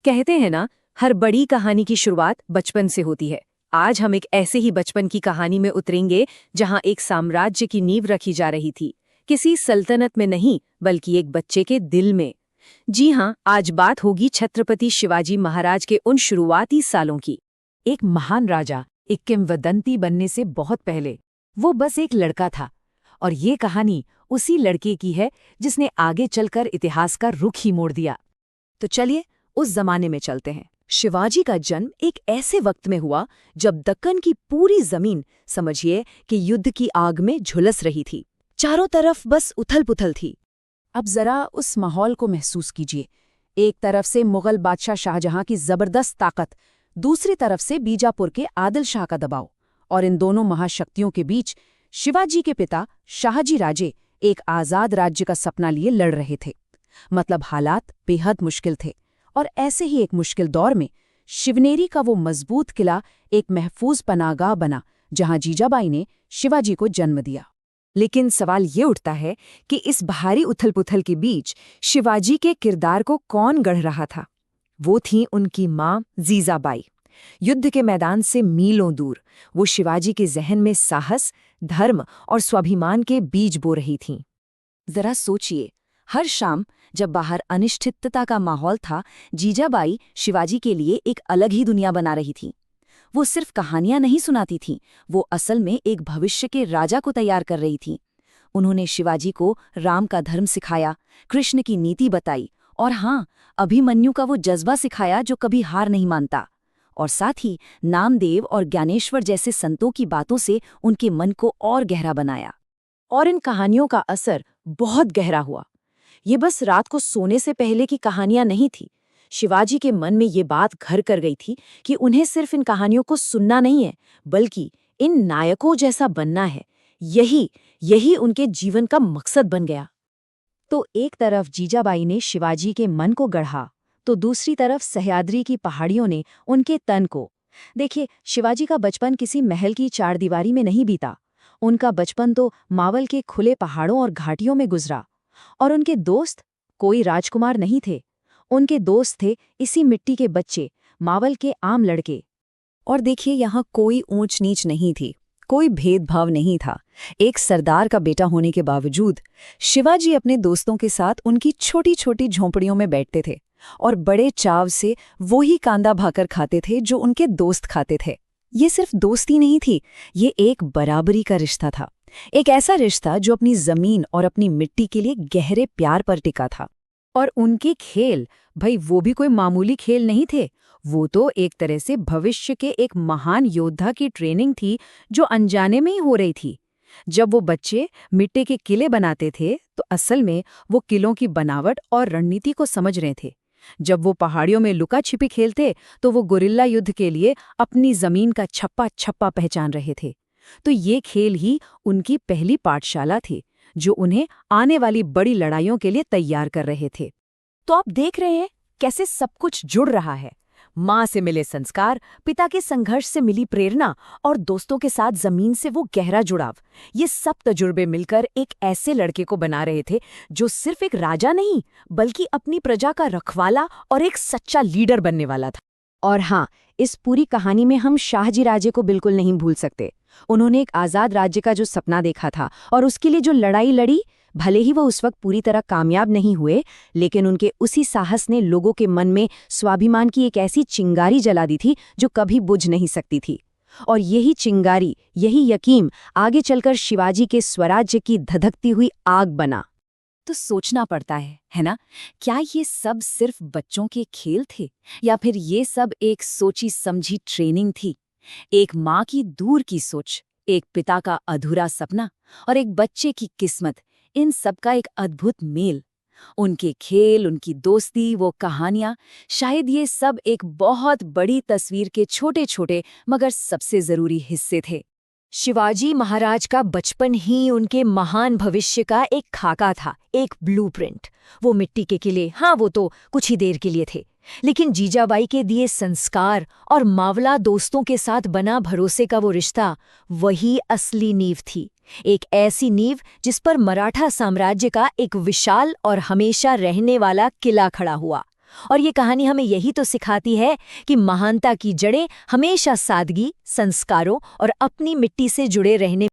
कहते हैं ना, हर बड़ी कहानी की शुरुआत बचपन से होती है। आज हम एक ऐसे ही बचपन की कहानी में उतरेंगे जहां एक साम्राज्य की नींव रखी जा रही थी, किसी सल्तनत में नहीं बल्कि एक बच्चे के दिल में। जी हाँ, आज बात होगी छत्रपति शिवाजी महाराज के उन शुरुआती सालों की। एक महान राजा, एक किंवदंती बनने से बहुत पहले वो बस एक लड़का था। और ये कहानी उसी लड़के की है जिसने आगे चलकर इतिहास का रुख ही मोड़ दिया। तो चलिए उस जमाने में चलते हैं। शिवाजी का जन्म एक ऐसे वक्त में हुआ जब दक्कन की पूरी जमीन, समझिए कि युद्ध की आग में झुलस रही थी। चारों तरफ बस उथल-पुथल थी। अब जरा उस माहौल को महसूस कीजिए। एक तरफ से मुगल बादशाह शाहजहां की जबरदस्त ताकत, दूसरी तरफ से बीजापुर के आदिल शाह का दबाव, और इन दोनों महाशक्तियों के बीच शिवाजी के पिता शाहजी राजे एक आजाद राज्य का सपना लिए लड़ रहे थे। मतलब हालात बेहद मुश्किल थे। और ऐसे ही एक मुश्किल दौर में शिवनेरी का वो मजबूत किला एक महफूज पनाहगाह बना जहां जीजाबाई ने शिवाजी को जन्म दिया। लेकिन सवाल ये उठता है कि इस भारी उथल-पुथल के बीच शिवाजी के किरदार को कौन गढ़ रहा था? वो थी उनकी माँ जीजाबाई। युद्ध के मैदान से मीलों दूर वो शिवाजी के जहन में साहस, धर्म और स्वाभिमान के बीज बो रही थीं। जरा सोचिए, हर शाम जब बाहर अनिश्चितता का माहौल था, जीजाबाई शिवाजी के लिए एक अलग ही दुनिया बना रही थी। वो सिर्फ कहानियां नहीं सुनाती थीं, वो असल में एक भविष्य के राजा को तैयार कर रही थीं। उन्होंने शिवाजी को राम का धर्म सिखाया, कृष्ण की नीति बताई, और हाँ, अभिमन्यु का वो जज्बा सिखाया जो कभी हार नहीं मानता। और साथ ही नामदेव और ज्ञानेश्वर जैसे संतों की बातों से उनके मन को और गहरा बनाया। और इन कहानियों का असर बहुत गहरा हुआ। ये बस रात को सोने से पहले की कहानियां नहीं थी। शिवाजी के मन में ये बात घर कर गई थी कि उन्हें सिर्फ इन कहानियों को सुनना नहीं है, बल्कि इन नायकों जैसा बनना है। यही उनके जीवन का मकसद बन गया। तो एक तरफ जीजाबाई ने शिवाजी के मन को गढ़ा, तो दूसरी तरफ सह्याद्री की पहाड़ियों ने उनके तन को। देखिए, शिवाजी का बचपन किसी महल की चारदीवारी में नहीं बीता। उनका बचपन तो मावल के खुले पहाड़ों और घाटियों में गुजरा। और उनके दोस्त कोई राजकुमार नहीं थे, उनके दोस्त थे इसी मिट्टी के बच्चे, मावल के आम लड़के। और देखिए, यहाँ कोई ऊंच नीच नहीं थी, कोई भेदभाव नहीं था। एक सरदार का बेटा होने के बावजूद शिवाजी अपने दोस्तों के साथ उनकी छोटी छोटी झोंपड़ियों में बैठते थे और बड़े चाव से वही कांदा भाकर खाते थे जो उनके दोस्त खाते थे। ये सिर्फ दोस्ती नहीं थी, ये एक बराबरी का रिश्ता था। एक ऐसा रिश्ता जो अपनी जमीन और अपनी मिट्टी के लिए गहरे प्यार पर टिका था। और उनके खेल, भाई वो भी कोई मामूली खेल नहीं थे। वो तो एक तरह से भविष्य के एक महान योद्धा की ट्रेनिंग थी जो अनजाने में ही हो रही थी। जब वो बच्चे मिट्टी के किले बनाते थे तो असल में वो किलों की बनावट और रणनीति को समझ रहे थे। जब वो पहाड़ियों में लुका छिपी खेलते तो वो गुरिल्ला युद्ध के लिए अपनी जमीन का छप्पा छप्पा पहचान रहे थे। तो ये खेल ही उनकी पहली पाठशाला थी जो उन्हें आने वाली बड़ी लड़ाइयों के लिए तैयार कर रहे थे। तो आप देख रहे हैं कैसे सब कुछ जुड़ रहा है। माँ से मिले संस्कार, पिता के संघर्ष से मिली प्रेरणा और दोस्तों के साथ जमीन से वो गहरा जुड़ाव, ये सब तजुर्बे मिलकर एक ऐसे लड़के को बना रहे थे जो सिर्फ एक राजा नहीं बल्कि अपनी प्रजा का रखवाला और एक सच्चा लीडर बनने वाला था। और हाँ, इस पूरी कहानी में हम शाहजी राजे को बिल्कुल नहीं भूल सकते। उन्होंने एक आज़ाद राज्य का जो सपना देखा था और उसके लिए जो लड़ाई लड़ी, भले ही वो उस वक्त पूरी तरह कामयाब नहीं हुए, लेकिन उनके उसी साहस ने लोगों के मन में स्वाभिमान की एक ऐसी चिंगारी जला दी थी जो कभी बुझ नहीं सकती थी। और यही चिंगारी, यही यकीन आगे चलकर शिवाजी के स्वराज्य की धधकती हुई आग बना। तो सोचना पड़ता है ना, क्या ये सब सिर्फ बच्चों के खेल थे या फिर ये सब एक सोची समझी ट्रेनिंग थी? एक माँ की दूर की सोच, एक पिता का अधूरा सपना और एक बच्चे की किस्मत, इन सब का एक अद्भुत मेल। उनके खेल, उनकी दोस्ती, वो कहानियां, शायद ये सब एक बहुत बड़ी तस्वीर के छोटे छोटे मगर सबसे जरूरी हिस्से थे। शिवाजी महाराज का बचपन ही उनके महान भविष्य का एक खाका था, एक ब्लूप्रिंट। वो मिट्टी के किले, हाँ वो तो कुछ ही देर के लिए थे, लेकिन जीजाबाई के दिए संस्कार और मावला दोस्तों के साथ बना भरोसे का वो रिश्ता, वही असली नींव थी। एक ऐसी नींव जिस पर मराठा साम्राज्य का एक विशाल और हमेशा रहने वाला किला खड़ा हुआ। और ये कहानी हमें यही तो सिखाती है कि महानता की जड़ें हमेशा सादगी, संस्कारों और अपनी मिट्टी से जुड़े रहने